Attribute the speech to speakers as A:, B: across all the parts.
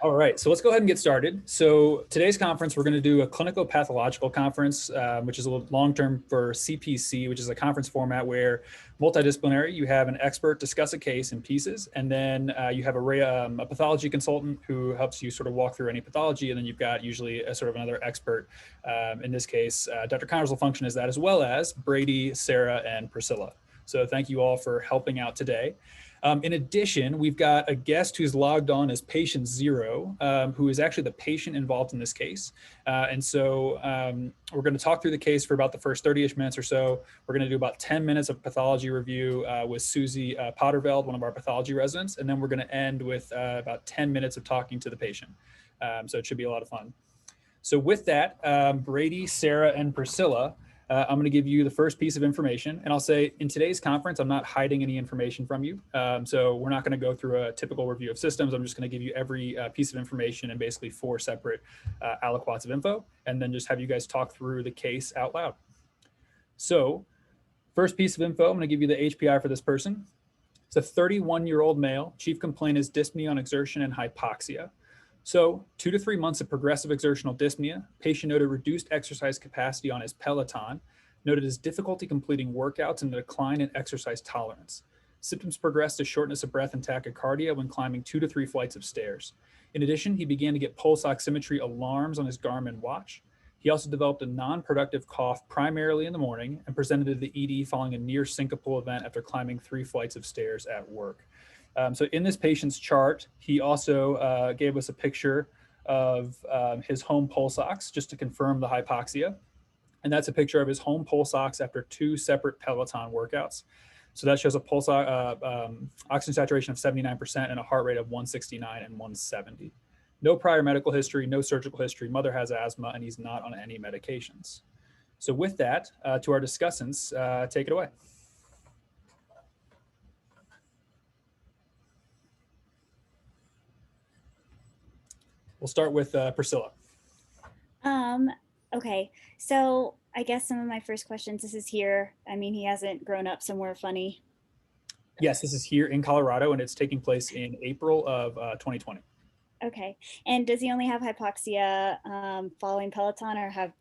A: All right, so let's go ahead and get started. So today's conference, we're going to do a clinical-pathological conference, which is a little long-term for CPC, which is a conference format where multidisciplinary, you have an expert discuss a case in pieces, and then you have a pathology consultant who helps you sort of walk through any pathology, and then you've got usually a sort of another expert. In this case, Dr. Connors will function as that, as well as Braidie, Sarah, and Priscilla. So thank you all for helping out today. In addition, we've got a guest who's logged on as patient 0, who is actually the patient involved in this case. And so we're going to talk through the case for about the first 30-ish minutes or so. We're going to do about 10 minutes of pathology review with Susan Potterveld, one of our pathology residents. And then we're going to end with about 10 minutes of talking to the patient. So it should be a lot of fun. So with that, Braidie, Sarah, and Priscilla, I'm going to give you the first piece of information, and I'll say in today's conference, I'm not hiding any information from you. So we're not going to go through a typical review of systems. I'm just going to give you every piece of information and basically 4 separate aliquots of info, and then just have you guys talk through the case out loud. So first piece of info, I'm going to give you the HPI for this person. It's a 31-year-old male. Chief complaint is dyspnea on exertion and hypoxia. So 2 to 3 months of progressive exertional dyspnea. Patient noted reduced exercise capacity on his Peloton. Noted his difficulty completing workouts and a decline in exercise tolerance. Symptoms progressed to shortness of breath and tachycardia when climbing 2 to 3 flights of stairs. In addition, he began to get pulse oximetry alarms on his Garmin watch. He also developed a non-productive cough primarily in the morning and presented to the ED following a near syncopal event after climbing 3 flights of stairs at work. So in this patient's chart, he also gave us a picture of his home pulse ox just to confirm the hypoxia. And that's a picture of his home pulse ox after 2 separate Peloton workouts. So that shows a pulse oxygen saturation of 79% and a heart rate of 169 and 170. No prior medical history, no surgical history. Mother has asthma and he's not on any medications. So with that, to our discussants, take it away. We'll start with Priscilla.
B: Okay, so I guess some of my first questions, this is here. I mean, he hasn't grown up somewhere funny.
A: Yes, this is here in Colorado, and it's taking place in April of 2020.
B: Okay, and does he only have hypoxia following Peloton, or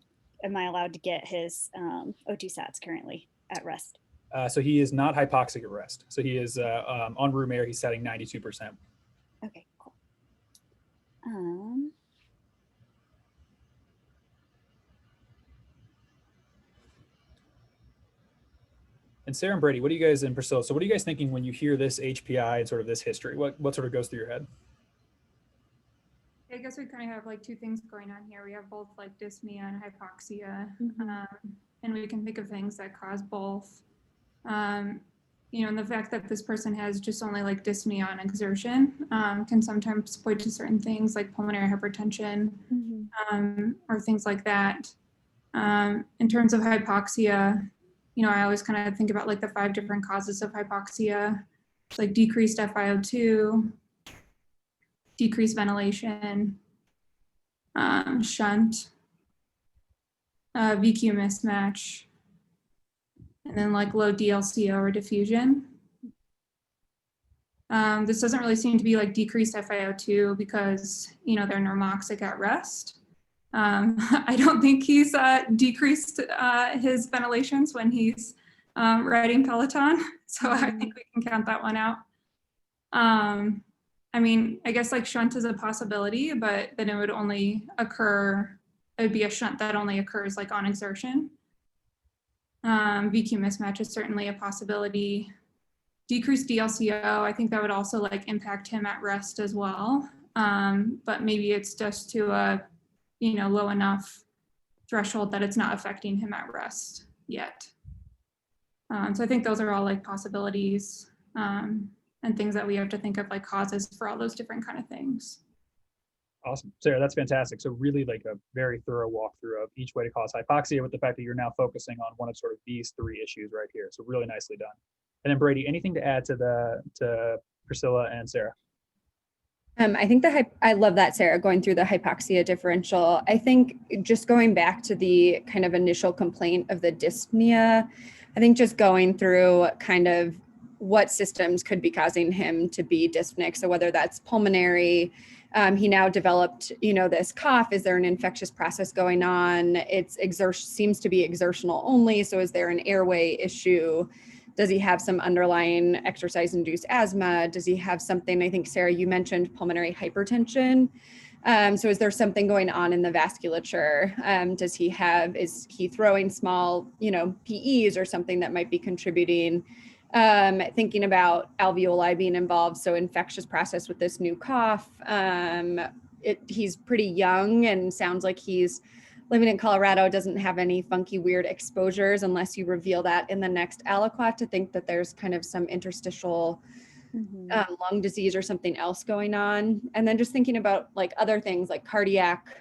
B: am I allowed to get his O2 sats currently at rest?
A: So he is not hypoxic at rest. So he is on room air, he's setting 92%.
B: Okay, cool.
A: And Sarah and Braidie, what do you guys, and Priscilla, so what are you guys thinking when you hear this HPI and sort of this history? What sort of goes through your head?
C: I guess we kind of have like 2 things going on here. We have both like dyspnea and hypoxia, and we can think of things that cause both. You know, and the fact that this person has just only like dyspnea on exertion can sometimes point to certain things like pulmonary hypertension or things like that. In terms of hypoxia, you know, I always kind of think about like the 5 different causes of hypoxia. It's like decreased FiO2, decreased ventilation, shunt, VQ mismatch, and then like low DLCO or diffusion. This doesn't really seem to be like decreased FiO2 because, you know, they're normoxic at rest. I don't think he's decreased his ventilations when he's riding Peloton. So I think we can count that one out. I mean, I guess like shunt is a possibility, but then it would only occur, it would be a shunt that only occurs like on exertion. VQ mismatch is certainly a possibility. Decreased DLCO, I think that would also like impact him at rest as well. But maybe it's just to a, you know, low enough threshold that it's not affecting him at rest yet. So I think those are all like possibilities and things that we have to think of like causes for all those different kind of things.
A: Awesome. Sarah, that's fantastic. So really like a very thorough walkthrough of each way to cause hypoxia with the fact that you're now focusing on one of sort of these 3 issues right here. So really nicely done. And then Braidie, anything to add to Priscilla and Sarah?
D: I think I love that, Sarah, going through the hypoxia differential. I think just going back to the kind of initial complaint of the dyspnea, I think just going through kind of what systems could be causing him to be dyspneic. So whether that's pulmonary, He now developed, this cough. Is there an infectious process going on? It's seems to be exertional only. So is there an airway issue? Does he have some underlying exercise-induced asthma? Does he have something, I think, Sarah, you mentioned pulmonary hypertension. So is there something going on in the vasculature? Is he throwing small, PEs or something that might be contributing? Thinking about alveoli being involved, so infectious process with this new cough. He's pretty young and sounds like he's living in Colorado, doesn't have any funky, weird exposures unless you reveal that in the next aliquot to think that there's kind of some interstitial lung disease or something else going on. And then just thinking about like other things like cardiac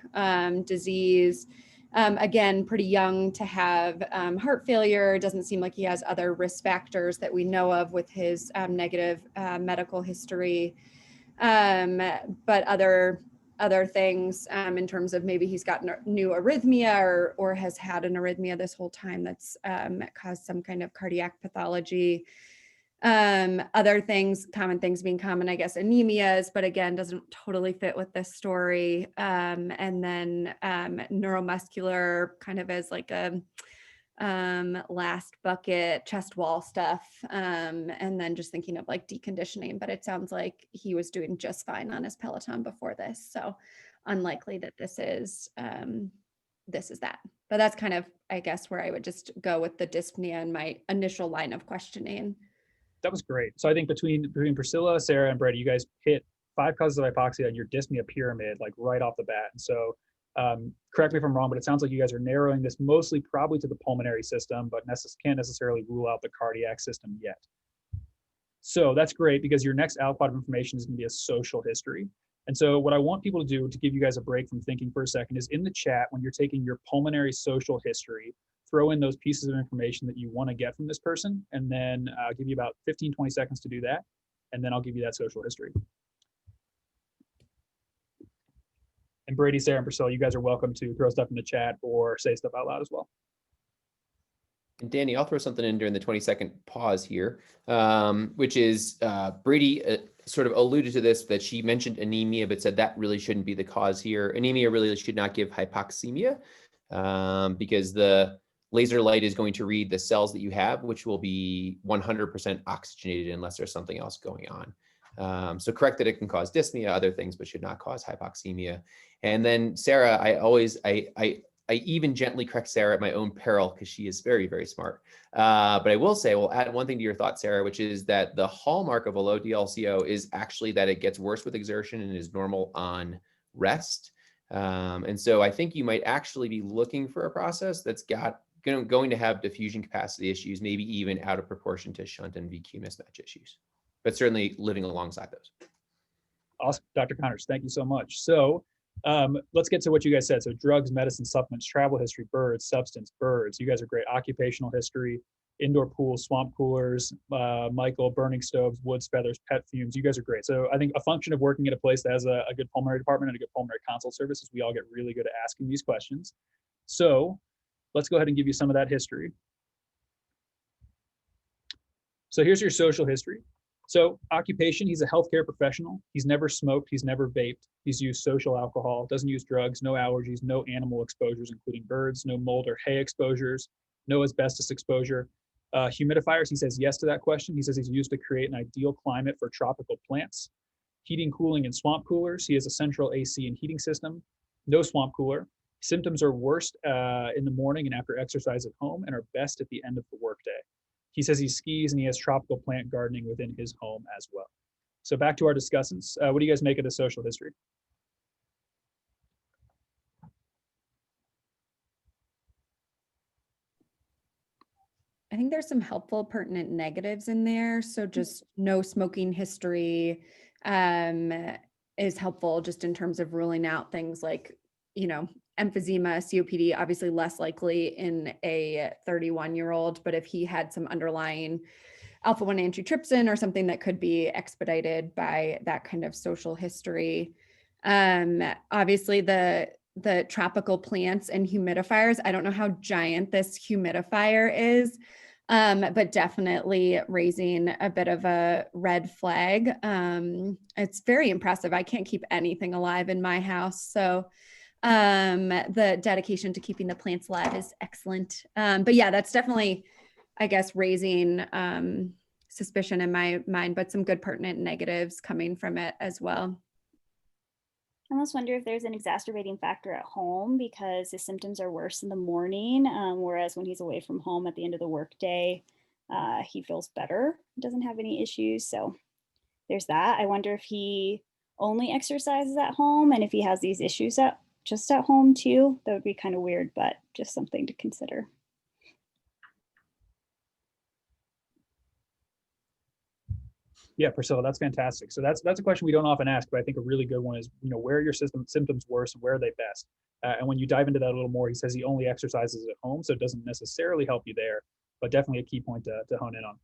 D: disease. Again, pretty young to have heart failure. Doesn't seem like he has other risk factors that we know of with his negative medical history. But other things in terms of maybe he's got new arrhythmia or has had an arrhythmia this whole time that's caused some kind of cardiac pathology. Other things, common things being common, I guess, anemias, but again, doesn't totally fit with this story. And then neuromuscular kind of as like a last bucket, chest wall stuff. And then just thinking of like deconditioning, but it sounds like he was doing just fine on his Peloton before this. So unlikely that this is that. But that's kind of, I guess, where I would just go with the dyspnea and my initial line of questioning.
A: That was great. So I think between Priscilla, Sarah, and Braidie, you guys hit 5 causes of hypoxia in your dyspnea pyramid, like right off the bat. And so correct me if I'm wrong, but it sounds like you guys are narrowing this mostly probably to the pulmonary system, but can't necessarily rule out the cardiac system yet. So that's great because your next aliquot of information is going to be a social history. And so what I want people to do to give you guys a break from thinking for a second is in the chat, when you're taking your pulmonary social history, throw in those pieces of information that you want to get from this person, and then I'll give you about 15, 20 seconds to do that, and then I'll give you that social history. And Braidie, Sarah, and Priscilla, you guys are welcome to throw stuff in the chat or say stuff out loud as well.
E: And Danny, I'll throw something in during the 20-second pause here, which is Braidie sort of alluded to this, that she mentioned anemia, but said that really shouldn't be the cause here. Anemia really should not give hypoxemia because the laser light is going to read the cells that you have, which will be 100% oxygenated unless there's something else going on. So correct that it can cause dyspnea, other things, but should not cause hypoxemia. And then Sarah, I even gently correct Sarah at my own peril because she is very, very smart. But I will say, we'll add one thing to your thought, Sarah, which is that the hallmark of a low DLCO is actually that it gets worse with exertion and is normal on rest. And so I think you might actually be looking for a process that's going to have diffusion capacity issues, maybe even out of proportion to shunt and VQ mismatch issues, but certainly living alongside those.
A: Awesome, Dr. Connors, thank you so much. So let's get to what you guys said. So drugs, medicine, supplements, travel history, birds, substance, birds. You guys are great. Occupational history, indoor pools, swamp coolers, Michael, burning stoves, woods, feathers, pet fumes. You guys are great. So I think a function of working at a place that has a good pulmonary department and a good pulmonary consult service is we all get really good at asking these questions. So let's go ahead and give you some of that history. So here's your social history. So occupation, he's a healthcare professional. He's never smoked, he's never vaped. He's used social alcohol, doesn't use drugs, no allergies, no animal exposures, including birds, no mold or hay exposures, no asbestos exposure. Humidifiers, he says yes to that question. He says he's used to create an ideal climate for tropical plants. Heating, cooling, and swamp coolers. He has a central AC and heating system. No swamp cooler. Symptoms are worst in the morning and after exercise at home and are best at the end of the workday. He says he skis and he has tropical plant gardening within his home as well. So back to our discussants. What do you guys make of the social history?
D: I think there's some helpful, pertinent negatives in there. So just no smoking history is helpful just in terms of ruling out things like, emphysema, COPD, obviously less likely in a 31-year-old, but if he had some underlying alpha-1 antitrypsin or something that could be expedited by that kind of social history. Obviously the tropical plants and humidifiers, I don't know how giant this humidifier is, but definitely raising a bit of a red flag. It's very impressive. I can't keep anything alive in my house. So the dedication to keeping the plants alive is excellent. But yeah, that's definitely, I guess, raising suspicion in my mind, but some good pertinent negatives coming from it as well.
B: I almost wonder if there's an exacerbating factor at home because his symptoms are worse in the morning, whereas when he's away from home at the end of the workday, he feels better, doesn't have any issues. So there's that. I wonder if he only exercises at home and if he has these issues just at home too. That would be kind of weird, but just something to consider.
A: Yeah, Priscilla, that's fantastic. So that's a question we don't often ask, but I think a really good one is, where are your symptoms worse and where are they best? And when you dive into that a little more, he says he only exercises at home, so it doesn't necessarily help you there, but definitely a key point to hone in on.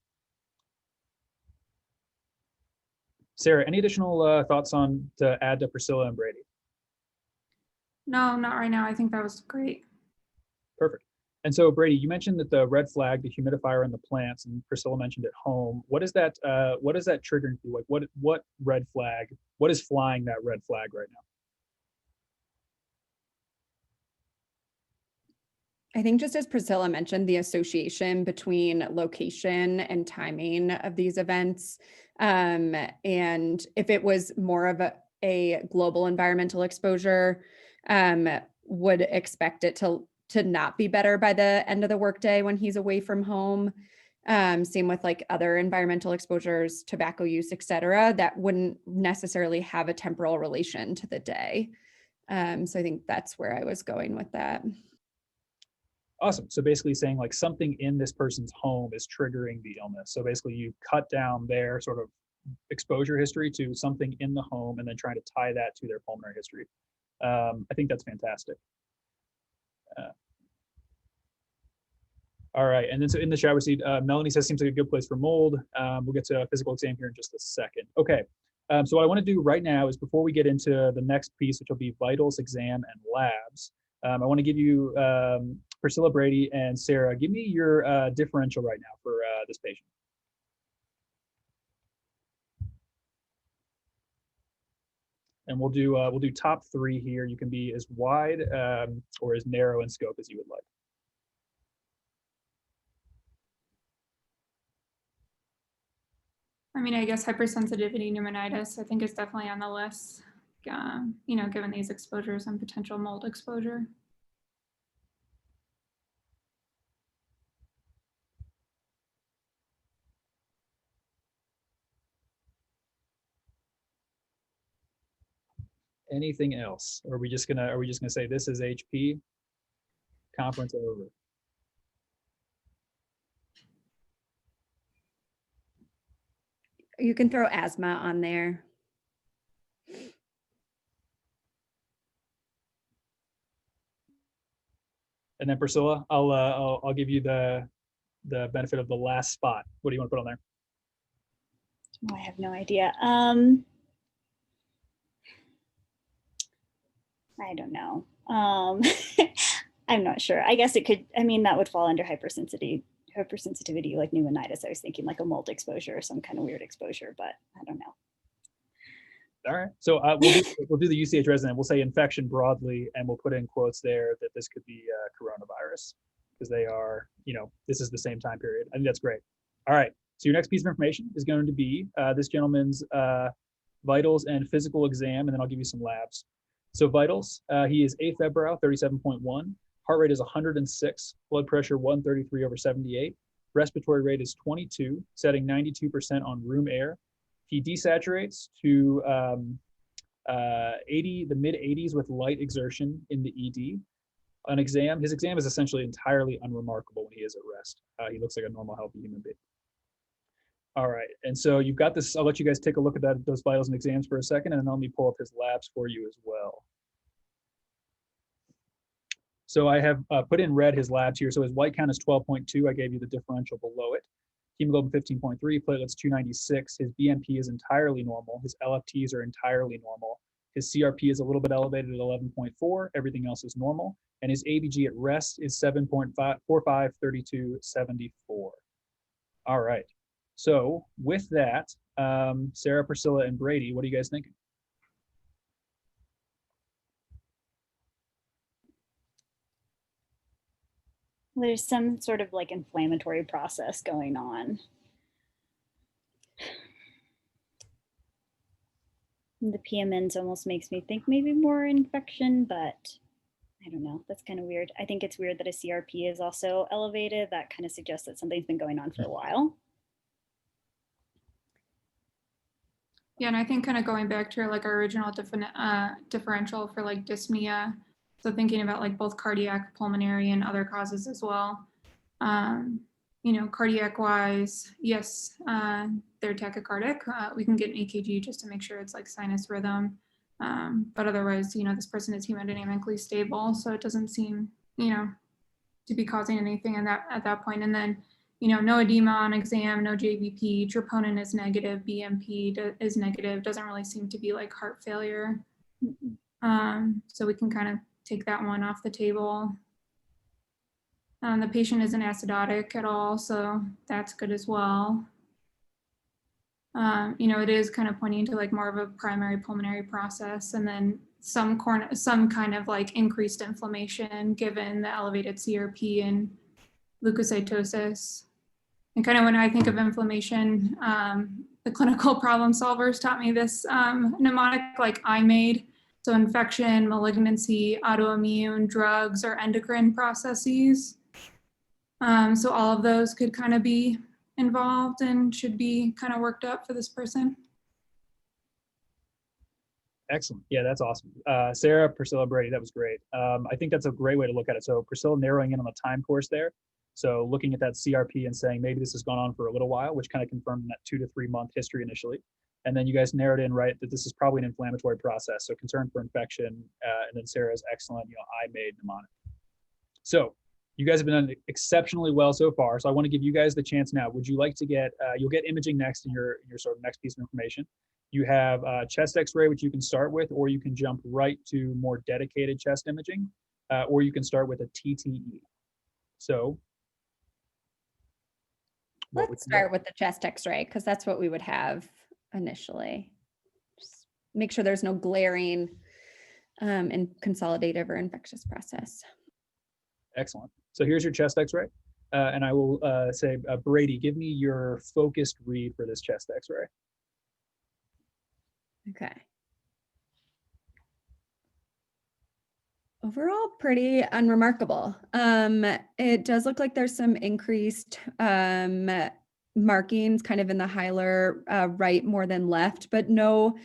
A: Sarah, any additional thoughts to add to Priscilla and Braidie?
C: No, not right now. I think that was great.
A: Perfect. And so, Braidie, you mentioned that the red flag, the humidifier in the plants, and Priscilla mentioned at home. What is that triggering for you? Like, what red flag? What is flying that red flag right now?
D: I think just as Priscilla mentioned, the association between location and timing of these events. And if it was more of a global environmental exposure, would expect it to not be better by the end of the workday when he's away from home. Same with like other environmental exposures, tobacco use, et cetera, that wouldn't necessarily have a temporal relation to the day. So I think that's where I was going with that.
A: Awesome. So basically saying like something in this person's home is triggering the illness. So basically you cut down their sort of exposure history to something in the home and then trying to tie that to their pulmonary history. I think that's fantastic. All right, and then so in the chat we see Melanie says seems like a good place for mold. We'll get to a physical exam here in just a second. Okay, so what I want to do right now is before we get into the next piece, which will be vitals, exam, and labs, I want to give you Priscilla, Braidie, and Sarah. Give me your differential right now for this patient. And we'll do top three here. You can be as wide or as narrow in scope as you would like.
C: I mean, I guess hypersensitivity pneumonitis, I think is definitely on the list, given these exposures and potential mold exposure.
A: Anything else? Or are we just gonna say this is HP? Conference over.
D: You can throw asthma on there.
A: And then Priscilla, I'll give you the benefit of the last spot. What do you want to put on there?
B: Oh, I have no idea. I don't know. I'm not sure. I guess it could, that would fall under hypersensitivity like pneumonitis. I was thinking like a mold exposure or some kind of weird exposure, but I don't know.
A: All right. So we'll do the UCH resident. We'll say infection broadly, and we'll put in quotes there that this could be coronavirus because they are, this is the same time period. I think that's great. All right. So your next piece of information is going to be this gentleman's vitals and physical exam, and then I'll give you some labs. So vitals, he is afebrile, 37.1. Heart rate is 106. Blood pressure 133/78. Respiratory rate is 22, setting 92% on room air. He desaturates to the mid 80s with light exertion in the ED. His exam is essentially entirely unremarkable when he is at rest. He looks like a normal, healthy human being. All right, and so you've got this. I'll let you guys take a look at those vitals and exams for a second, and then let me pull up his labs for you as well. So I have put in red his labs here. So his white count is 12.2. I gave you the differential below it. Hemoglobin 15.3, platelets 296. His BNP is entirely normal. His LFTs are entirely normal. His CRP is a little bit elevated at 11.4. Everything else is normal. And his ABG at rest is 7.45, 32, 74. All right. So with that, Sarah, Priscilla, and Braidie, what are you guys thinking?
B: There's some sort of like inflammatory process going on. The PMNs almost makes me think maybe more infection, but I don't know. That's kind of weird. I think it's weird that a CRP is also elevated. That kind of suggests that something's been going on for a while.
C: Yeah, and I think kind of going back to like our original differential for like dyspnea, so thinking about like both cardiac, pulmonary, and other causes as well. You know, cardiac wise, yes, they're tachycardic. We can get an EKG just to make sure it's like sinus rhythm. But otherwise, you know, this person is hemodynamically stable, so it doesn't seem, you know, to be causing anything at that point. And then, you know, no edema on exam, no JVP, troponin is negative, BMP is negative, doesn't really seem to be like heart failure. So we can kind of take that one off the table. The patient isn't acidotic at all, so that's good as well. You know, it is kind of pointing to like more of a primary pulmonary process, and then some kind of like increased inflammation given the elevated CRP and leukocytosis. And kind of when I think of inflammation, the clinical problem solvers taught me this mnemonic like IMADE. So infection, malignancy, autoimmune, drugs, or endocrine processes. So all of those could kind of be involved and should be kind of worked up for this person.
A: Excellent. Yeah, that's awesome. Sarah, Priscilla, Braidie, that was great. I think that's a great way to look at it. So Priscilla narrowing in on the time course there. So looking at that CRP and saying maybe this has gone on for a little while, which kind of confirmed that 2 to 3 month history initially. And then you guys narrowed in, right, that this is probably an inflammatory process. So concern for infection. And then Sarah's excellent, you know, I made mnemonic. So you guys have been done exceptionally well so far. So I want to give you guys the chance now. Would you like to get, you'll get imaging next in your sort of next piece of information. You have chest x-ray, which you can start with, or you can jump right to more dedicated chest imaging, or you can start with a TTE. So
D: let's start with the chest x-ray because that's what we would have initially. Just make sure there's no glaring and consolidative or infectious process.
A: Excellent. So here's your chest x-ray. And I will say, Braidie, give me your focused read for this chest x-ray.
D: Okay. Overall, pretty unremarkable. It does look like there's some increased markings kind of in the hilar right more than left, but no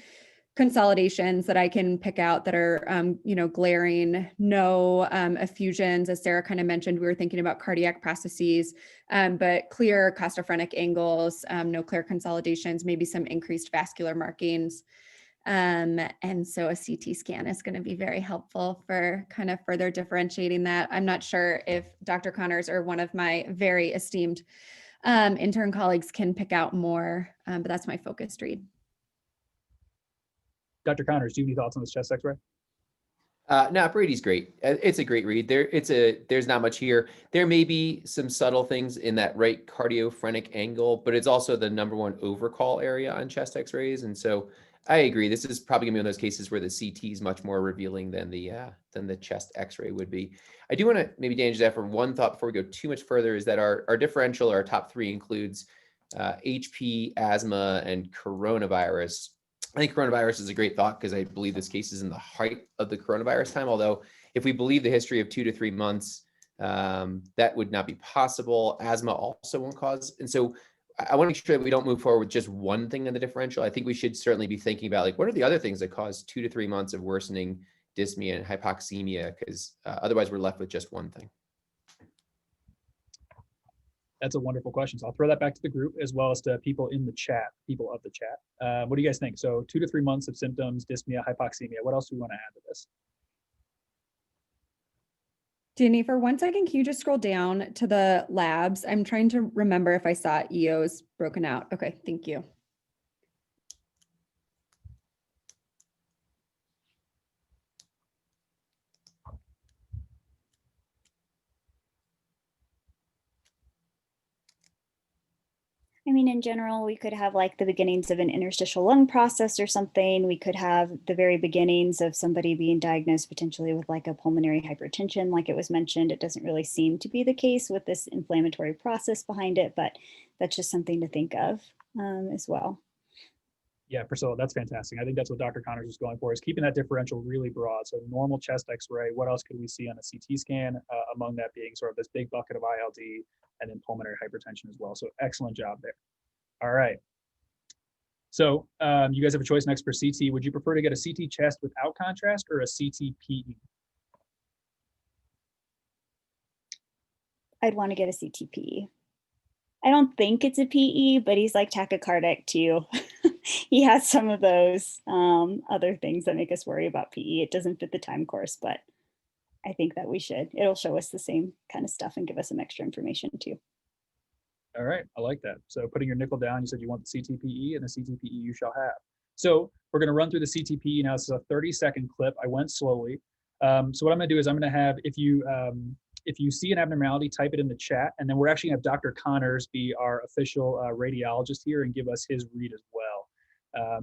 D: consolidations that I can pick out that are, you know, glaring, no effusions. As Sarah kind of mentioned, we were thinking about cardiac processes, but clear costophrenic angles, no clear consolidations, maybe some increased vascular markings. And so a CT scan is going to be very helpful for kind of further differentiating that. I'm not sure if Dr. Connors or one of my very esteemed intern colleagues can pick out more, but that's my focused read.
A: Dr. Connors, do you have any thoughts on this chest x-ray?
E: No, Brady's great. It's a great read. There's not much here. There may be some subtle things in that right cardiophrenic angle, but it's also the #1 overcall area on chest x-rays. And so I agree. This is probably gonna be one of those cases where the CT is much more revealing than the chest x-ray would be. I do want to maybe, Dan, just offer one thought before we go too much further, is that our differential, our top 3 includes HP, asthma, and coronavirus. I think coronavirus is a great thought because I believe this case is in the height of the coronavirus time. Although if we believe the history of 2 to 3 months, that would not be possible. Asthma also won't cause. And so I want to make sure that we don't move forward with just one thing in the differential. I think we should certainly be thinking about like, what are the other things that cause 2 to 3 months of worsening dyspnea and hypoxemia? Because otherwise we're left with just one thing.
A: That's a wonderful question. So I'll throw that back to the group as well as to people in the chat, people of the chat. What do you guys think? So 2 to 3 months of symptoms, dyspnea, hypoxemia. What else do we want to add to this?
D: Danny, for 1 second, can you just scroll down to the labs? I'm trying to remember if I saw EOs broken out. Okay, thank you.
B: I mean, in general, we could have like the beginnings of an interstitial lung process or something. We could have the very beginnings of somebody being diagnosed potentially with like a pulmonary hypertension, like it was mentioned. It doesn't really seem to be the case with this inflammatory process behind it, but that's just something to think of as well.
A: Yeah, Priscilla, that's fantastic. I think that's what Dr. Connors was going for, is keeping that differential really broad. So normal chest x-ray, what else could we see on a CT scan, among that being sort of this big bucket of ILD and then pulmonary hypertension as well. So excellent job there. All right. So you guys have a choice next for CT. Would you prefer to get a CT chest without contrast or a CTPE?
B: I'd want to get a CTPE. I don't think it's a PE, but he's like tachycardic too. He has some of those other things that make us worry about PE. It doesn't fit the time course, but I think that we should. It'll show us the same kind of stuff and give us some extra information too.
A: All right, I like that. So putting your nickel down, you said you want the CTPE, and the CTPE you shall have. So we're going to run through the CTPE now. This is a 30-second clip. I went slowly. So what I'm going to do is I'm going to have, if you see an abnormality, type it in the chat, and then we're actually going to have Dr. Connors be our official radiologist here and give us his read as well.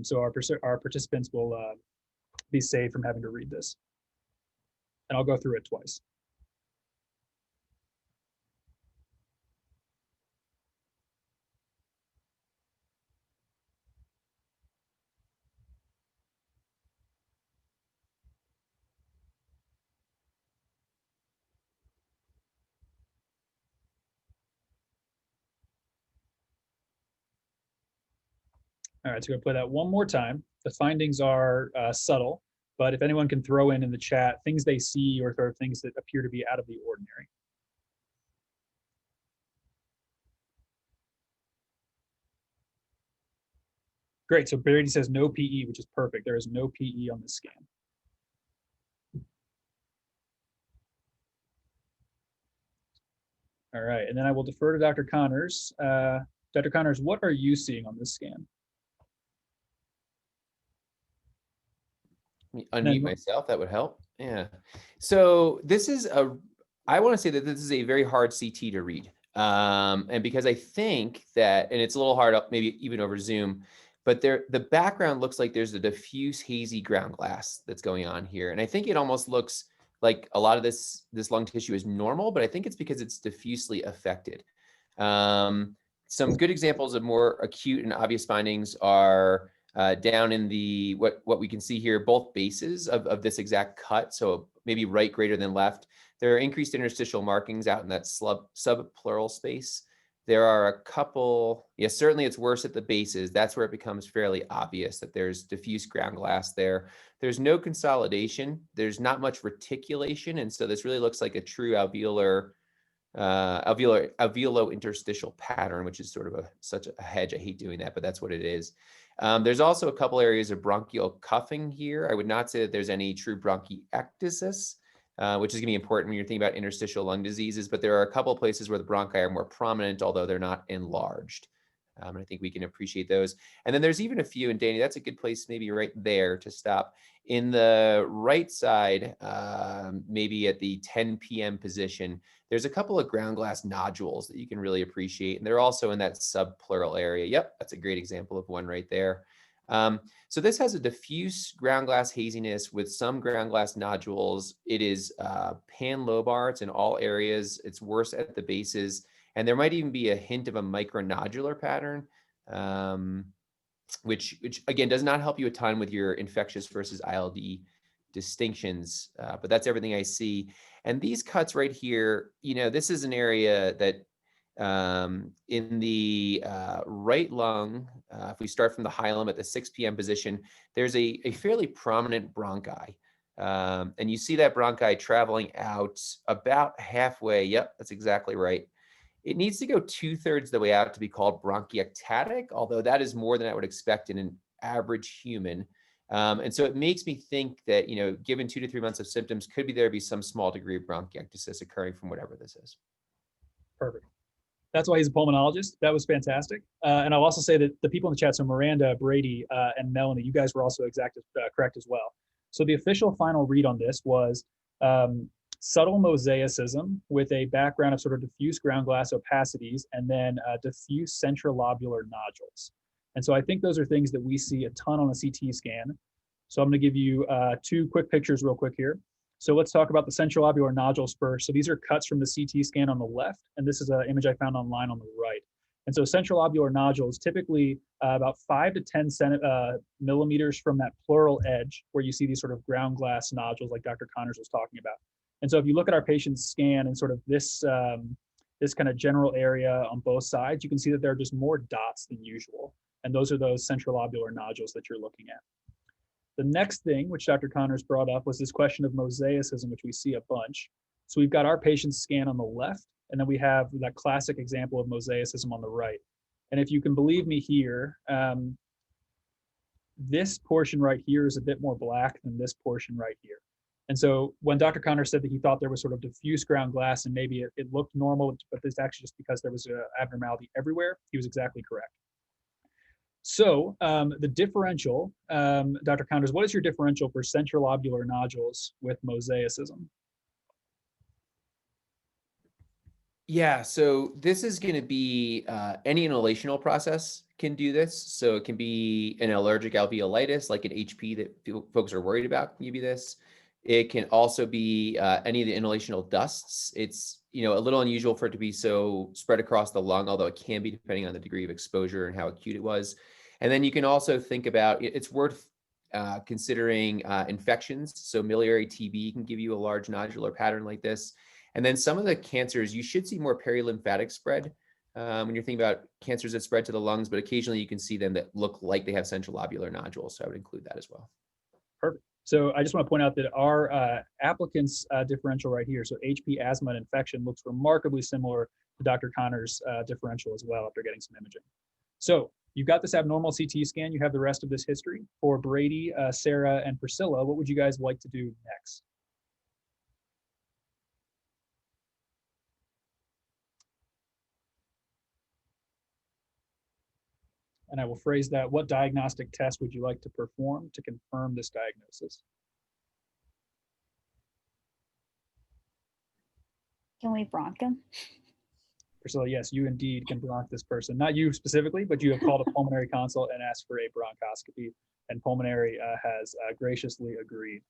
A: So our participants will be saved from having to read this. And I'll go through it twice. All right, so we're gonna play that one more time. The findings are subtle, but if anyone can throw in the chat things they see or sort of things that appear to be out of the ordinary. Great, so Braidie says no PE, which is perfect. There is no PE on this scan. All right, and then I will defer to Dr. Connors. Dr. Connors, what are you seeing on this scan?
E: Unmute myself, that would help. Yeah. So this is I want to say that this is a very hard CT to read. And because I think that, and it's a little hard up, maybe even over Zoom, but the background looks like there's a diffuse hazy ground glass that's going on here. And I think it almost looks like a lot of this lung tissue is normal, but I think it's because it's diffusely affected. Some good examples of more acute and obvious findings are down in the, what we can see here, both bases of this exact cut. So maybe right greater than left. There are increased interstitial markings out in that subpleural space. There are a couple, yes, certainly it's worse at the bases. That's where it becomes fairly obvious that there's diffuse ground glass there. There's no consolidation. There's not much reticulation. And so this really looks like a true alveolo-interstitial pattern, which is sort of such a hedge. I hate doing that, but that's what it is. There's also a couple areas of bronchial cuffing here. I would not say that there's any true bronchiectasis, which is going to be important when you're thinking about interstitial lung diseases, but there are a couple of places where the bronchi are more prominent, although they're not enlarged. And I think we can appreciate those. And then there's even a few, and Danny, that's a good place maybe right there to stop. In the right side, maybe at the 10 p.m. position, there's a couple of ground glass nodules that you can really appreciate. And they're also in that subpleural area. Yep, that's a great example of one right there. So this has a diffuse ground glass haziness with some ground glass nodules. It is panlobar. It's in all areas. It's worse at the bases. And there might even be a hint of a micronodular pattern, which again, does not help you a ton with your infectious versus ILD distinctions, but that's everything I see. And these cuts right here, this is an area that in the right lung, if we start from the hilum at the 6 p.m. position, there's a fairly prominent bronchi. And you see that bronchi traveling out about halfway. Yep, that's exactly right. It needs to go 2/3 of the way out to be called bronchiectatic, although that is more than I would expect in an average human. And so it makes me think that, given 2 to 3 months of symptoms, could there be some small degree of bronchiectasis occurring from whatever this is.
A: Perfect. That's why he's a pulmonologist. That was fantastic. And I'll also say that the people in the chat, so Miranda, Braidie, and Melanie, you guys were also correct as well. So the official final read on this was subtle mosaicism with a background of sort of diffuse ground glass opacities, and then diffuse centrilobular nodules. And so I think those are things that we see a ton on a CT scan. So I'm going to give you two quick pictures real quick here. So let's talk about the centrilobular nodules first. So these are cuts from the CT scan on the left, and this is an image I found online on the right. And so centrilobular nodules, typically about 5 to 10 millimeters from that pleural edge, where you see these sort of ground glass nodules like Dr. Connors was talking about. And so if you look at our patient's scan and sort of this, this kind of general area on both sides, you can see that there are just more dots than usual. And those are those centrilobular nodules that you're looking at. The next thing, which Dr. Connors brought up, was this question of mosaicism, which we see a bunch. So we've got our patient's scan on the left, and then we have that classic example of mosaicism on the right. And if you can believe me here, this portion right here is a bit more black than this portion right here. And so when Dr. Connors said that he thought there was sort of diffuse ground glass and maybe it looked normal, but it's actually just because there was an abnormality everywhere, he was exactly correct. So the differential, Dr. Connors, what is your differential for centrilobular nodules with mosaicism?
E: Yeah, so this is going to be any inhalational process can do this. So it can be an allergic alveolitis, like an HP that folks are worried about can give you this. It can also be any of the inhalational dusts. It's, you know, a little unusual for it to be so spread across the lung, although it can be depending on the degree of exposure and how acute it was. And then you can also think about, it's worth considering infections. So miliary TB can give you a large nodular pattern like this. And then some of the cancers, you should see more perilymphatic spread when you're thinking about cancers that spread to the lungs, but occasionally you can see them that look like they have centrilobular nodules. So I would include that as well.
A: Perfect. So I just want to point out that our applicant's differential right here, so HP, asthma, and infection, looks remarkably similar to Dr. Connors' differential as well after getting some imaging. So you've got this abnormal CT scan. You have the rest of this history. For Braidie, Sarah, and Priscilla, what would you guys like to do next? And I will phrase that, what diagnostic test would you like to perform to confirm this diagnosis?
B: Can we bronch him?
A: Priscilla, yes, you indeed can bronch this person. Not you specifically, but you have called a pulmonary consult and asked for a bronchoscopy, and pulmonary has graciously agreed.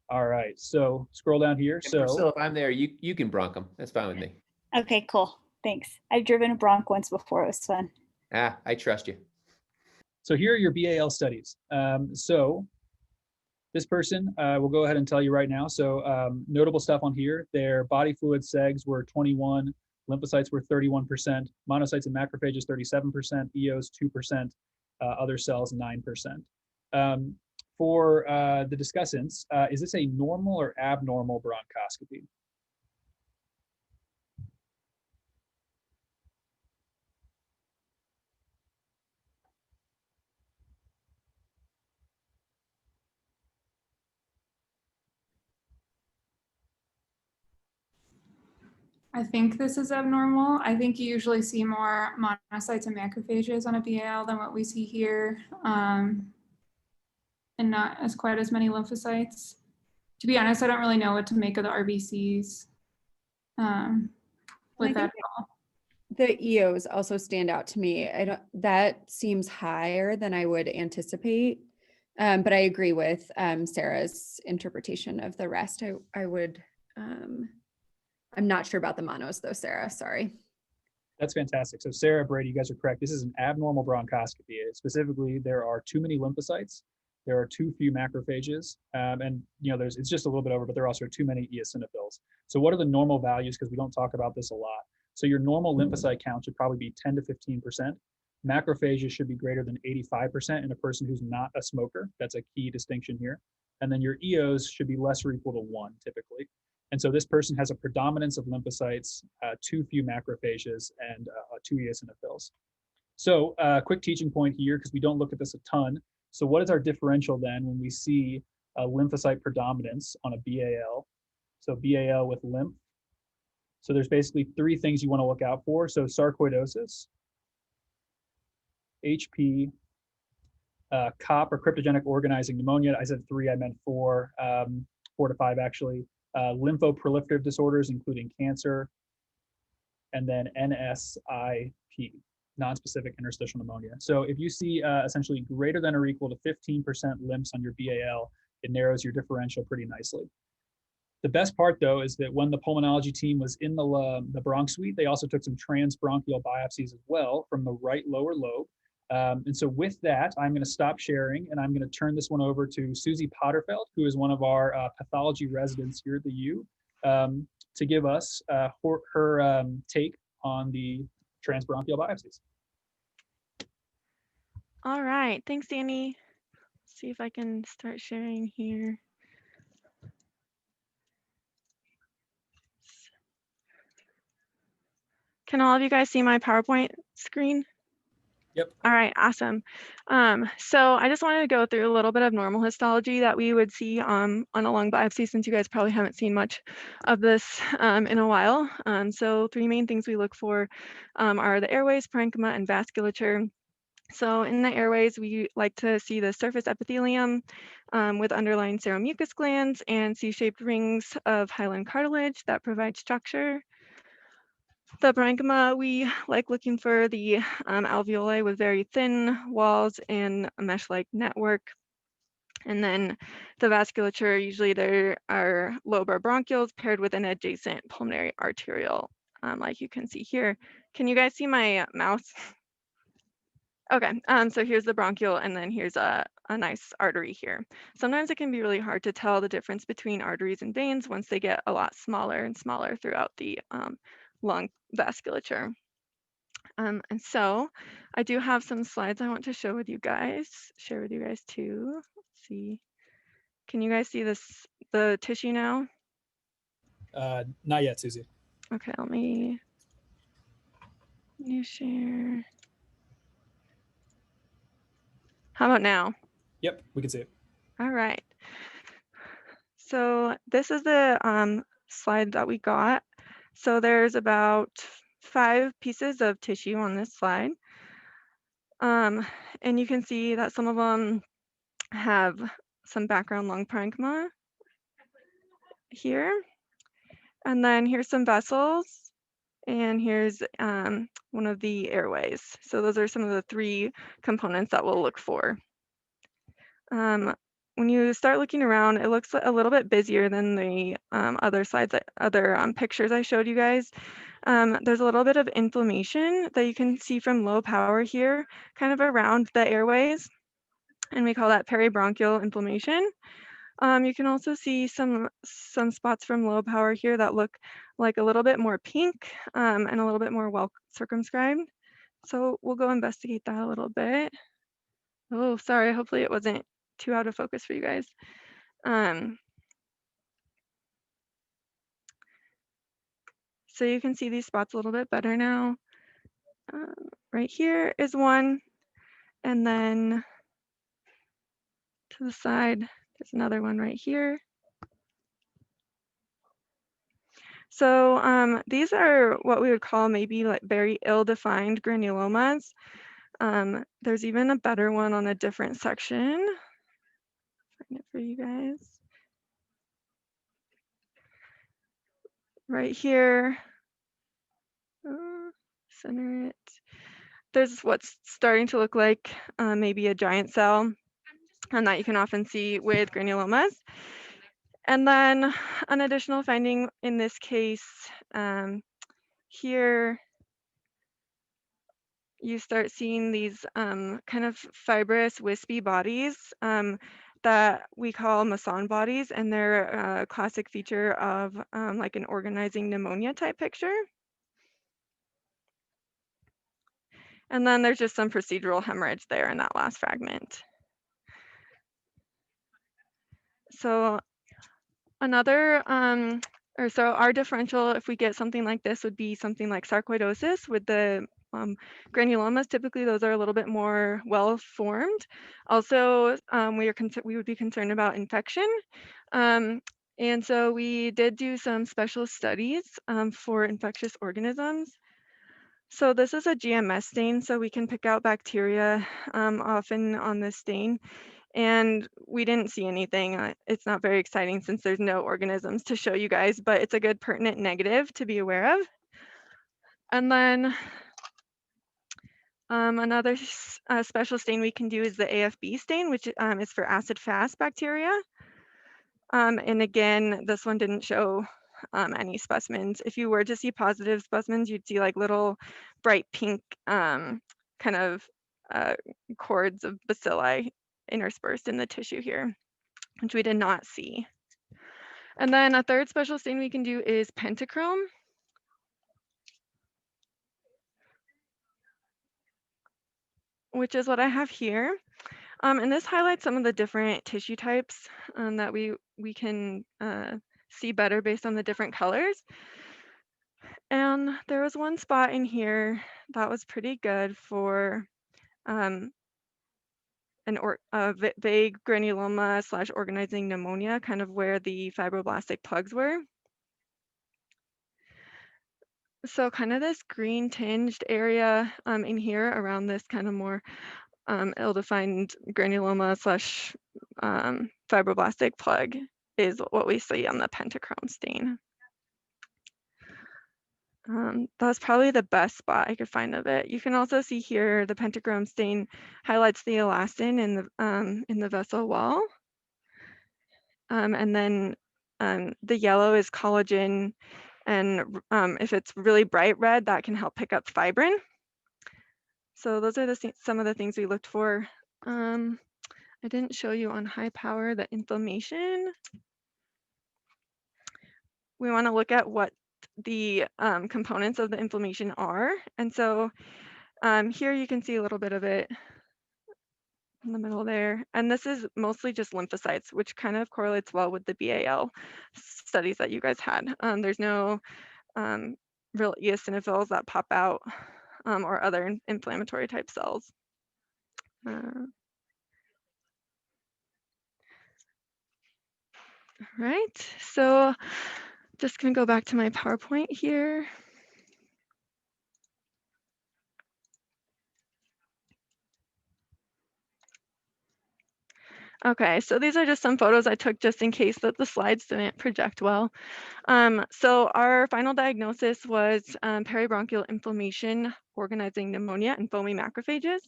A: All right, so scroll down here.
E: And
A: So
E: Priscilla, if I'm there, you can bronch them. That's fine with me.
B: Okay, cool. Thanks. I've driven a bronch once before. It was fun.
E: I trust you.
A: So here are your BAL studies. So this person will go ahead and tell you right now. So notable stuff on here, their body fluid segs were 21, lymphocytes were 31%, monocytes and macrophages 37%, EOs 2%, other cells 9%. For the discussants, is this a normal or abnormal bronchoscopy?
C: I think this is abnormal. I think you usually see more monocytes and macrophages on a BAL than what we see here, and not as quite as many lymphocytes. To be honest, I don't really know what to make of the RBCs with that.
D: The EOs also stand out to me. That seems higher than I would anticipate. But I agree with Sarah's interpretation of the rest. I would, I'm not sure about the monos though, Sarah, sorry.
A: That's fantastic. So Sarah, Braidie, you guys are correct. This is an abnormal bronchoscopy. Specifically, there are too many lymphocytes. There are too few macrophages. And you know, it's just a little bit over, but there are also too many eosinophils. So what are the normal values? Because we don't talk about this a lot. So your normal lymphocyte count should probably be 10 to 15%. Macrophages should be greater than 85% in a person who's not a smoker. That's a key distinction here. And then your EOs should be less or equal to 1 typically. And so this person has a predominance of lymphocytes, too few macrophages, and 2 eosinophils. So quick teaching point here, because we don't look at this a ton. So what is our differential then when we see a lymphocyte predominance on a BAL? So BAL with lymph. So there's basically 3 things you want to look out for. So sarcoidosis, HP, COP or cryptogenic organizing pneumonia. I said 3, I meant 4, 4 to 5 actually. lymphoproliferative disorders, including cancer, and then NSIP, nonspecific interstitial pneumonia. So if you see essentially greater than or equal to 15% lymphs on your BAL, it narrows your differential pretty nicely. The best part, though, is that when the pulmonology team was in the bronch suite, they also took some transbronchial biopsies as well from the right lower lobe. And so with that, I'm going to stop sharing, and I'm going to turn this one over to Susie Potterveld, who is one of our pathology residents here at the U, to give us her take on the transbronchial biopsies.
F: All right, thanks, Danny. Let's see if I can start sharing here. Can all of you guys see my PowerPoint screen?
A: Yep.
F: All right, awesome. So I just wanted to go through a little bit of normal histology that we would see on a lung biopsy, since you guys probably haven't seen much of this in a while. So 3 main things we look for are the airways, parenchyma, and vasculature. So in the airways, we like to see the surface epithelium with underlying seromucous glands and C-shaped rings of hyaline cartilage that provide structure. The parenchyma, we like looking for the alveoli with very thin walls and a mesh-like network. And then the vasculature, usually there are lobar bronchioles paired with an adjacent pulmonary arteriole, like you can see here. Can you guys see my mouse? Okay, so here's the bronchiole, and then here's a nice artery here. Sometimes it can be really hard to tell the difference between arteries and veins once they get a lot smaller and smaller throughout the lung vasculature. And so I do have some slides I want to share with you guys too. Let's see. Can you guys see this, the tissue now?
A: Not yet, Susie.
F: Okay, let me share. How about now?
A: Yep, we can see it.
F: All right. So this is the slide that we got. So there's about 5 pieces of tissue on this slide. And you can see that some of them have some background lung parenchyma here. And then here's some vessels. And here's one of the airways. So those are some of the 3 components that we'll look for. When you start looking around, it looks a little bit busier than the other slides, pictures I showed you guys. There's a little bit of inflammation that you can see from low power here, kind of around the airways, and we call that peribronchial inflammation. You can also see some spots from low power here that look like a little bit more pink and a little bit more well circumscribed. So we'll go investigate that a little bit. Oh, sorry, hopefully it wasn't too out of focus for you guys. So you can see these spots a little bit better now. Right here is one, and then to the side, there's another one right here. So these are what we would call maybe like very ill-defined granulomas. There's even a better one on a different section. Find it for you guys. Right here, center it. There's what's starting to look like maybe a giant cell, and that you can often see with granulomas. And then an additional finding in this case, here you start seeing these kind of fibrous, wispy bodies that we call Masson bodies, and they're a classic feature of like an organizing pneumonia type picture. And then there's just some procedural hemorrhage there in that last fragment. So another, so our differential, if we get something like this, would be something like sarcoidosis with the granulomas. Typically, those are a little bit more well-formed. Also, we would be concerned about infection. And so we did do some special studies for infectious organisms. So this is a GMS stain, so we can pick out bacteria often on this stain. And we didn't see anything. It's not very exciting since there's no organisms to show you guys, but it's a good pertinent negative to be aware of. And then another special stain we can do is the AFB stain, which is for acid-fast bacteria. And again, this one didn't show any specimens. If you were to see positive specimens, you'd see like little bright pink kind of cords of bacilli interspersed in the tissue here, which we did not see. And then a third special stain we can do is pentachrome, which is what I have here. And this highlights some of the different tissue types that we can see better based on the different colors. And there was one spot in here that was pretty good for vague granuloma / organizing pneumonia, kind of where the fibroblastic plugs were. So kind of this green tinged area in here around this kind of more ill-defined granuloma / fibroblastic plug is what we see on the pentachrome stain. That's probably the best spot I could find of it. You can also see here the pentachrome stain highlights the elastin in the vessel wall. And then the yellow is collagen, and if it's really bright red, that can help pick up fibrin. So those are some of the things we looked for. I didn't show you on high power the inflammation. We want to look at what the components of the inflammation are. And so here you can see a little bit of it in the middle there. And this is mostly just lymphocytes, which kind of correlates well with the BAL studies that you guys had. There's no real eosinophils that pop out or other inflammatory type cells. All right, so just gonna go back to my PowerPoint here. Okay, so these are just some photos I took just in case that the slides didn't project well. So our final diagnosis was peribronchial inflammation, organizing pneumonia, and foamy macrophages.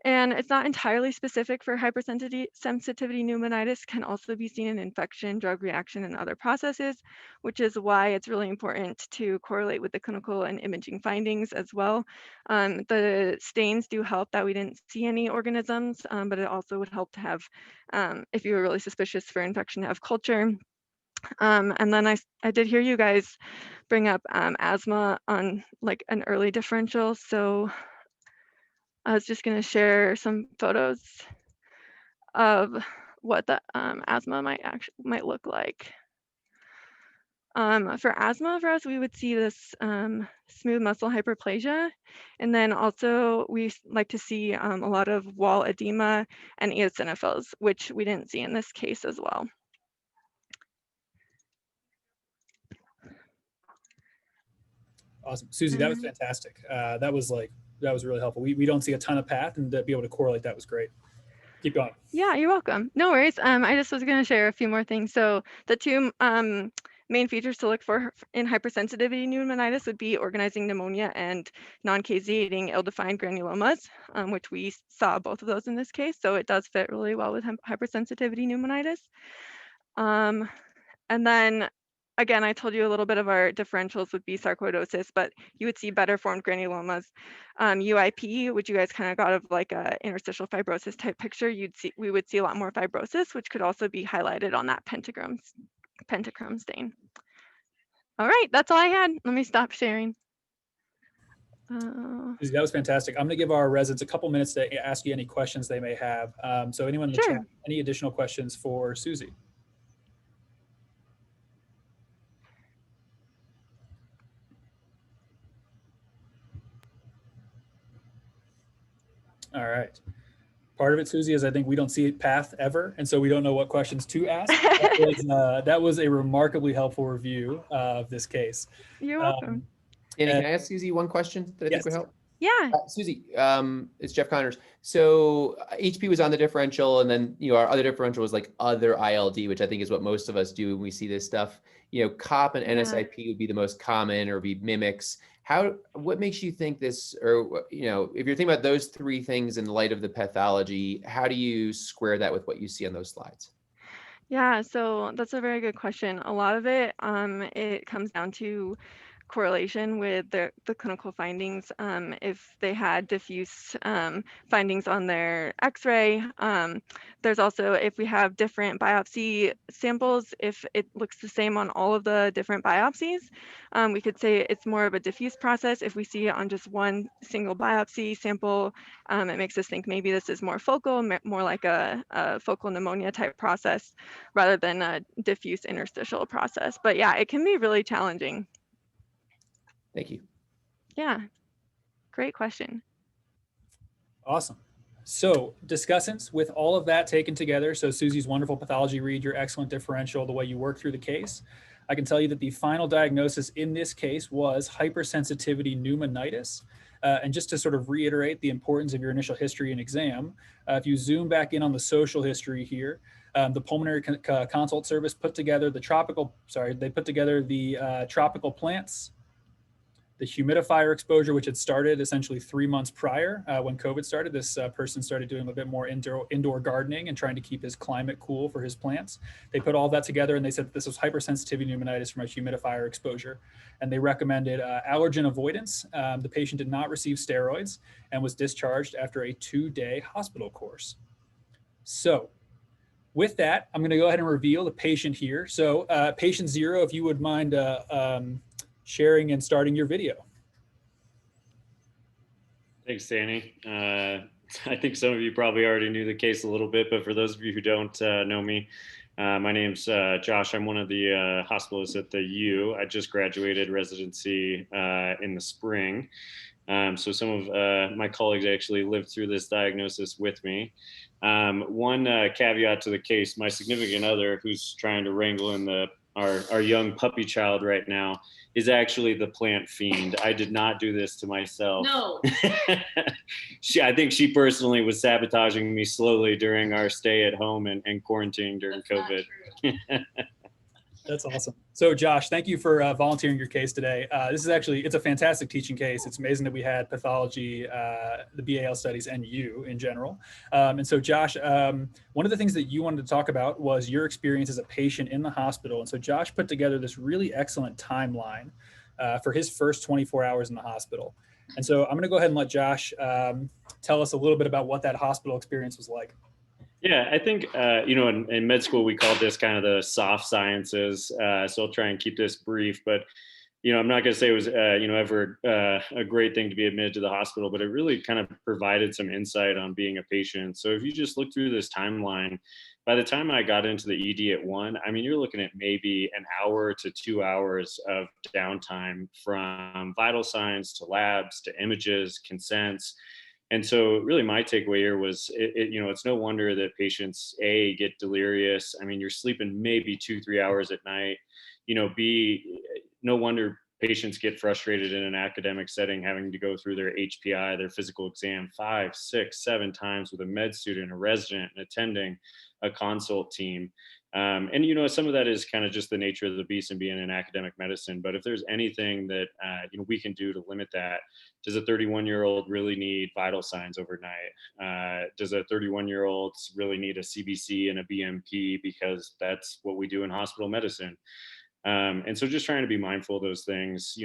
F: And it's not entirely specific for hypersensitivity pneumonitis, can also be seen in infection, drug reaction, and other processes, which is why it's really important to correlate with the clinical and imaging findings as well. The stains do help that we didn't see any organisms, but it also would help to have, if you were really suspicious for infection, to have culture. And then I did hear you guys bring up asthma on like an early differential. So I was just going to share some photos of what the asthma might look like. For asthma, for us, we would see this smooth muscle hyperplasia, and then also we like to see a lot of wall edema and eosinophils, which we didn't see in this case as well.
A: Awesome, Susie, that was fantastic. That was really helpful. We don't see a ton of path, and to be able to correlate that was great. Keep going.
F: Yeah, you're welcome. No worries. I just was going to share a few more things. So the two main features to look for in hypersensitivity pneumonitis would be organizing pneumonia and non-caseating ill-defined granulomas, which we saw both of those in this case. So it does fit really well with hypersensitivity pneumonitis. And then again, I told you a little bit of our differentials would be sarcoidosis, but you would see better formed granulomas. UIP, which you guys kind of got of like a interstitial fibrosis type picture, we would see a lot more fibrosis, which could also be highlighted on that pentachrome stain. All right, that's all I had. Let me stop sharing.
A: That was fantastic. I'm going to give our residents a couple minutes to ask you any questions they may have. So anyone in the chat, any additional questions for Susie? All right. Part of it, Susie, is I think we don't see path ever, and so we don't know what questions to ask. That was a remarkably helpful review of this case.
F: You're welcome.
E: Danny, can I ask Susie one question that I think would help?
F: Yeah.
E: Susie, it's Jeff Connors. So HP was on the differential, and then our other differential was like other ILD, which I think is what most of us do when we see this stuff. COP and NSIP would be the most common, or be mimics. What makes you think this, or if you're thinking about those three things in light of the pathology, how do you square that with what you see on those slides?
F: Yeah, so that's a very good question. A lot of it, it comes down to correlation with the clinical findings. If they had diffuse findings on their x-ray, there's also, if we have different biopsy samples, if it looks the same on all of the different biopsies, we could say it's more of a diffuse process. If we see it on just one single biopsy sample, it makes us think maybe this is more focal, more like a focal pneumonia type process rather than a diffuse interstitial process. But yeah, it can be really challenging.
E: Thank you.
F: Yeah, great question.
A: Awesome. So discussants, with all of that taken together, so Susie's wonderful pathology read, your excellent differential, the way you work through the case, I can tell you that the final diagnosis in this case was hypersensitivity pneumonitis. And just to sort of reiterate the importance of your initial history and exam, if you zoom back in on the social history here, the pulmonary consult service put together the tropical plants, the humidifier exposure, which had started essentially 3 months prior when COVID started. This person started doing a bit more indoor gardening and trying to keep his climate cool for his plants. They put all that together and they said that this was hypersensitivity pneumonitis from a humidifier exposure. And they recommended allergen avoidance. The patient did not receive steroids and was discharged after a 2-day hospital course. So with that, I'm going to go ahead and reveal the patient here. So patient 0, if you would mind sharing and starting your video.
G: Thanks, Danny. I think some of you probably already knew the case a little bit, but for those of you who don't know me, my name's Josh. I'm one of the hospitalists at the U. I just graduated residency in the spring. So some of my colleagues actually lived through this diagnosis with me. One caveat to the case, my significant other, who's trying to wrangle in our young puppy child right now, is actually the plant fiend. I did not do this to myself.
H: No.
G: I think she personally was sabotaging me slowly during our stay at home and quarantine during COVID.
A: That's awesome. So Josh, thank you for volunteering your case today. This is actually, it's a fantastic teaching case. It's amazing that we had pathology, the BAL studies, and you in general. And so Josh, one of the things that you wanted to talk about was your experience as a patient in the hospital. And so Josh put together this really excellent timeline for his first 24 hours in the hospital. And so I'm going to go ahead and let Josh tell us a little bit about what that hospital experience was like.
G: Yeah, I think, in med school, we called this kind of the soft sciences. So I'll try and keep this brief, but, I'm not going to say it was, ever a great thing to be admitted to the hospital, but it really kind of provided some insight on being a patient. So if you just look through this timeline, by the time I got into the ED at 1, I mean, you're looking at maybe an hour to 2 hours of downtime from vital signs to labs to images, consents. And so really my takeaway here was, it's no wonder that patients, A, get delirious. I mean, you're sleeping maybe 2-3 hours at night, B, no wonder patients get frustrated in an academic setting, having to go through their HPI, their physical exam 5, 6, 7 times with a med student, a resident, and attending a consult team. And some of that is kind of just the nature of the beast and being in academic medicine. But if there's anything that we can do to limit that, does a 31-year-old really need vital signs overnight? Does a 31-year-old really need a CBC and a BMP, because that's what we do in hospital medicine? And so just trying to be mindful of those things.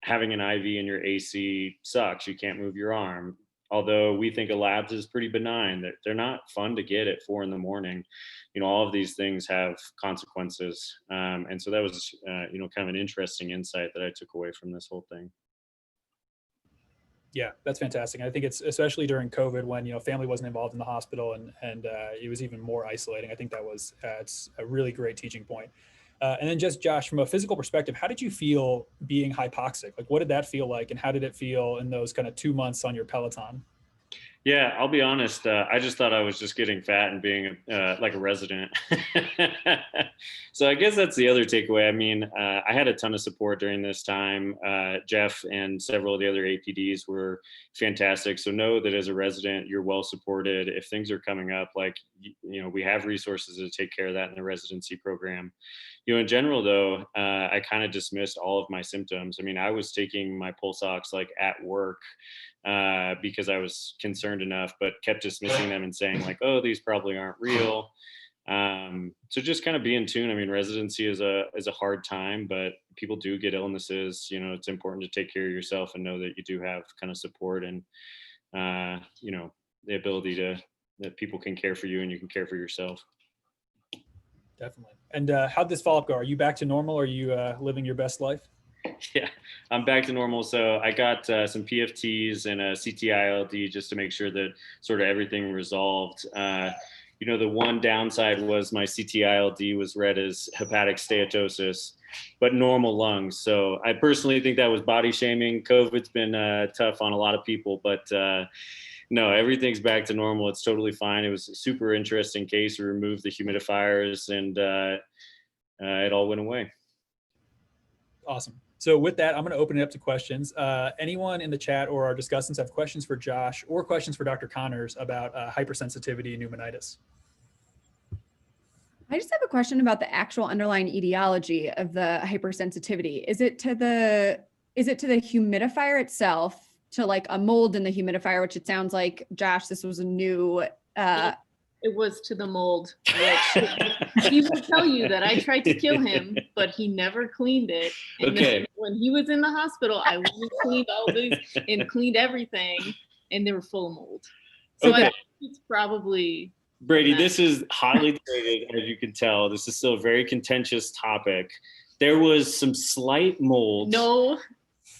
G: Having an IV in your AC sucks. You can't move your arm. Although we think a labs is pretty benign, that they're not fun to get at 4 a.m. All of these things have consequences. And so that was, kind of an interesting insight that I took away from this whole thing.
A: Yeah, that's fantastic. I think it's especially during COVID when, family wasn't involved in the hospital and it was even more isolating. I think that was, it's a really great teaching point. And then just Josh, from a physical perspective, how did you feel being hypoxic? Like, what did that feel like? And how did it feel in those kind of 2 months on your Peloton?
G: Yeah, I'll be honest. I just thought I was just getting fat and being like a resident. So I guess that's the other takeaway. I mean, I had a ton of support during this time. Jeff and several of the other APDs were fantastic. So know that as a resident, you're well supported. If things are coming up, like, we have resources to take care of that in the residency program. In general, though, I kind of dismissed all of my symptoms. I mean, I was taking my pulse ox like at work because I was concerned enough, but kept dismissing them and saying like, oh, these probably aren't real. So just kind of be in tune. I mean, residency is a hard time, but people do get illnesses. It's important to take care of yourself and know that you do have kind of support and the ability that people can care for you and you can care for yourself.
A: Definitely. And how'd this follow-up go? Are you back to normal? Are you living your best life?
G: Yeah, I'm back to normal. So I got some PFTs and a CTILD just to make sure that sort of everything resolved. The one downside was my CTILD was read as hepatic steatosis, but normal lungs. So I personally think that was body shaming. COVID's been tough on a lot of people, but no, everything's back to normal. It's totally fine. It was a super interesting case. We removed the humidifiers and it all went away.
A: Awesome. So with that, I'm going to open it up to questions. Anyone in the chat or our discussants have questions for Josh or questions for Dr. Connors about hypersensitivity and pneumonitis?
D: I just have a question about the actual underlying etiology of the hypersensitivity. Is it to the humidifier itself, to like a mold in the humidifier, which it sounds like, Josh, this was a new
H: it was to the mold, which he will tell you that I tried to kill him, but he never cleaned it. And
G: Okay.
H: When he was in the hospital, I went and cleaned all these and cleaned everything, and they were full of mold. So
G: Okay.
H: I think it's probably
G: Braidie, this is highly debated, as you can tell. This is still a very contentious topic. There was some slight mold.
H: No.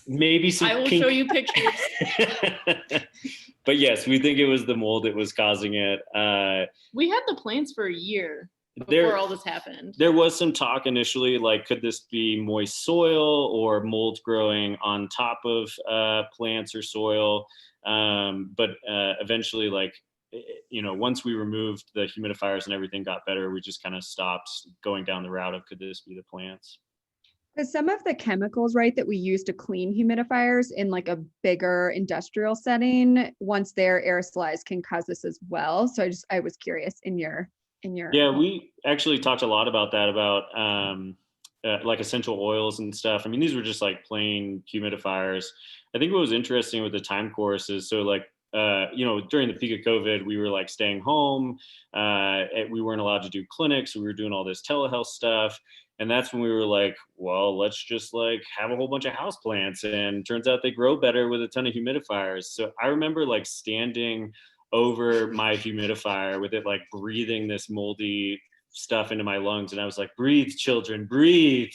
G: Maybe some
H: I will
G: pink.
H: show you pictures.
G: But yes, we think it was the mold that was causing it.
H: We had the plants for a year before all this happened. There was some talk initially, like, could this be moist soil or mold growing on top of plants or soil? But eventually, like, once we removed the humidifiers and everything got better, we just kind of stopped going down the route of could this be the plants?
D: Because some of the chemicals, right, that we use to clean humidifiers in like a bigger industrial setting, once they're aerosolized, can cause this as well. So I was curious in your.
G: Yeah, we actually talked a lot about that, about like essential oils and stuff. I mean, these were just like plain humidifiers. I think what was interesting with the time course is, so like, during the peak of COVID, we were like staying home. We weren't allowed to do clinics. We were doing all this telehealth stuff. And that's when we were like, well, let's just like have a whole bunch of houseplants. And turns out they grow better with a ton of humidifiers. So I remember like standing over my humidifier with it, like breathing this moldy stuff into my lungs. And I was like, breathe, children, breathe.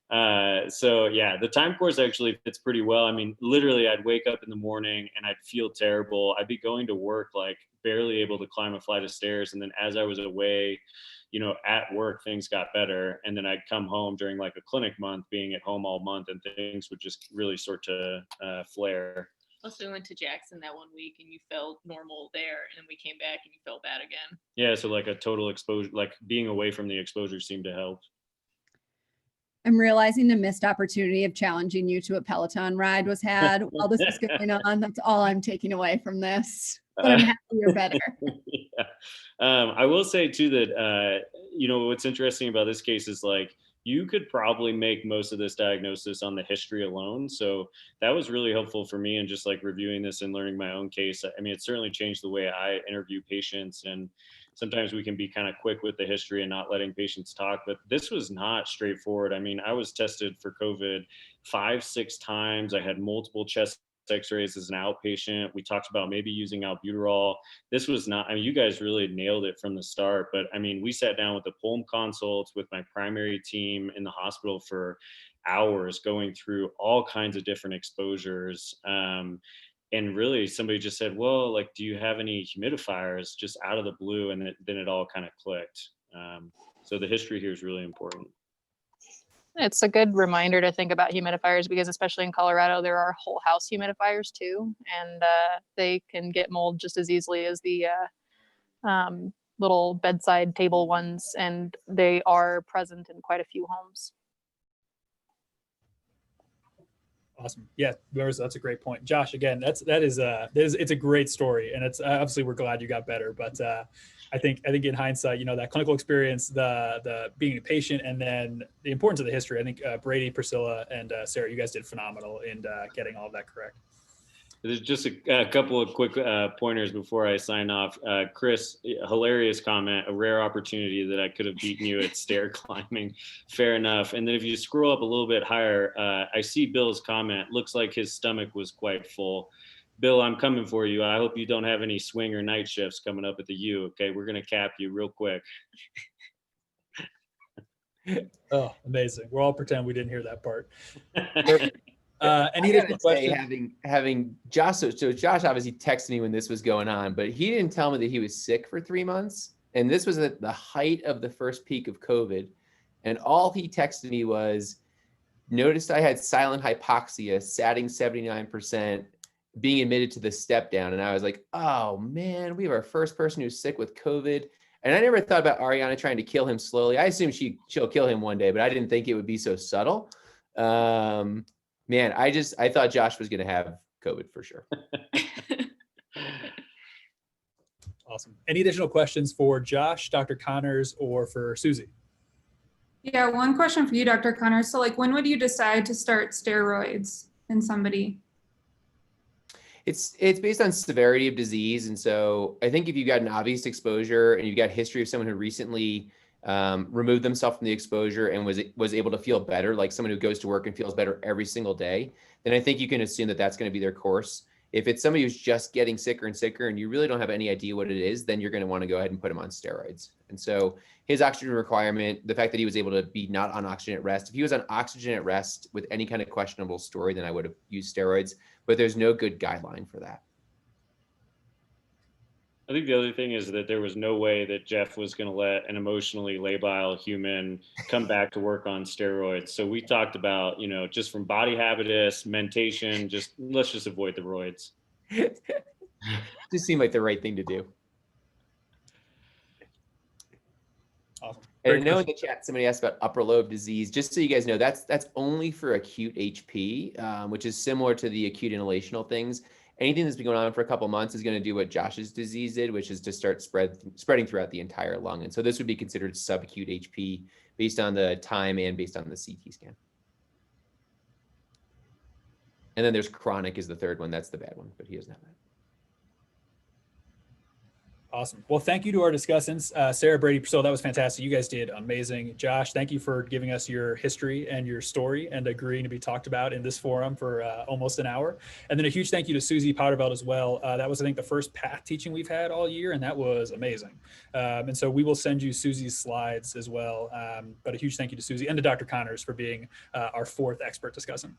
G: So yeah, the time course actually fits pretty well. I mean, literally I'd wake up in the morning and I'd feel terrible. I'd be going to work, like barely able to climb a flight of stairs. And then as I was away, at work, things got better. And then I'd come home during like a clinic month, being at home all month, and things would just really start to flare.
H: Also went to Jackson that 1 week and you felt normal there, and then we came back and you felt bad again.
G: Yeah, so like a total exposure, like being away from the exposure seemed to help.
D: I'm realizing the missed opportunity of challenging you to a Peloton ride was had while this was going on. That's all I'm taking away from this, but I'm happy you're better.
G: Yeah. I will say too that, what's interesting about this case is like, you could probably make most of this diagnosis on the history alone. So that was really helpful for me in just like reviewing this and learning my own case. I mean, it certainly changed the way I interview patients, and sometimes we can be kind of quick with the history and not letting patients talk, but this was not straightforward. I mean, I was tested for COVID 5-6 times. I had multiple chest x-rays as an outpatient. We talked about maybe using albuterol. This was not, I mean, you guys really nailed it from the start, but I mean, we sat down with the pulm consults with my primary team in the hospital for hours going through all kinds of different exposures. And really somebody just said, well, like, do you have any humidifiers, just out of the blue? And then it all kind of clicked. So the history here is really important.
I: It's a good reminder to think about humidifiers because especially in Colorado, there are whole house humidifiers too, and they can get mold just as easily as the little bedside table ones, and they are present in quite a few homes.
A: Awesome. Yeah, that's a great point. Josh, again, it's a great story, and it's obviously we're glad you got better. But I think in hindsight, you know, that clinical experience, the being a patient, and then the importance of the history. I think Braidie, Priscilla, and Sarah, you guys did phenomenal in getting all of that correct.
G: There's just a couple of quick pointers before I sign off. Chris, hilarious comment, a rare opportunity that I could have beaten you at stair climbing. Fair enough. And then if you scroll up a little bit higher, I see Bill's comment. Looks like his stomach was quite full. Bill, I'm coming for you. I hope you don't have any swing or night shifts coming up at the U. Okay, we're going to cap you real quick.
A: Oh, amazing. We'll all pretend we didn't hear that part.
E: Any additional questions? Having Josh, so Josh obviously texted me when this was going on, but he didn't tell me that he was sick for 3 months. And this was at the height of the first peak of COVID. And all he texted me was, noticed I had silent hypoxia, satting 79%, being admitted to the step down. And I was like, oh man, we have our first person who's sick with COVID. And I never thought about Ariana trying to kill him slowly. I assume she'll kill him one day, but I didn't think it would be so subtle. Man, I thought Josh was going to have COVID for sure.
A: Awesome. Any additional questions for Josh, Dr. Connors, or for Susie?
C: Yeah, one question for you, Dr. Connors. So like, when would you decide to start steroids in somebody?
E: It's based on severity of disease. And so I think if you've got an obvious exposure and you've got history of someone who recently removed themselves from the exposure and was able to feel better, like someone who goes to work and feels better every single day, then I think you can assume that that's going to be their course. If it's somebody who's just getting sicker and sicker and you really don't have any idea what it is, then you're going to want to go ahead and put him on steroids. And so his oxygen requirement, the fact that he was able to be not on oxygen at rest, if he was on oxygen at rest with any kind of questionable story, then I would have used steroids, but there's no good guideline for that.
G: I think the other thing is that there was no way that Jeff was going to let an emotionally labile human come back to work on steroids. So we talked about, you know, just from body habitus, mentation, let's just avoid the roids.
E: Just seemed like the right thing to do.
A: Awesome.
E: And I know in the chat, somebody asked about upper lobe disease. Just so you guys know, that's only for acute HP, which is similar to the acute inhalational things. Anything that's been going on for a couple months is going to do what Josh's disease did, which is to start spreading throughout the entire lung. And so this would be considered subacute HP based on the time and based on the CT scan. And then there's chronic is the third one. That's the bad one, but he doesn't have that.
A: Awesome. Well, thank you to our discussants, Sarah, Braidie, Priscilla. That was fantastic. You guys did amazing. Josh, thank you for giving us your history and your story and agreeing to be talked about in this forum for almost an hour. And then a huge thank you to Susie Potterveld as well. That was, I think, the first path teaching we've had all year, and that was amazing. And so we will send you Susie's slides as well. But a huge thank you to Susie and to Dr. Connors for being our fourth expert discussant.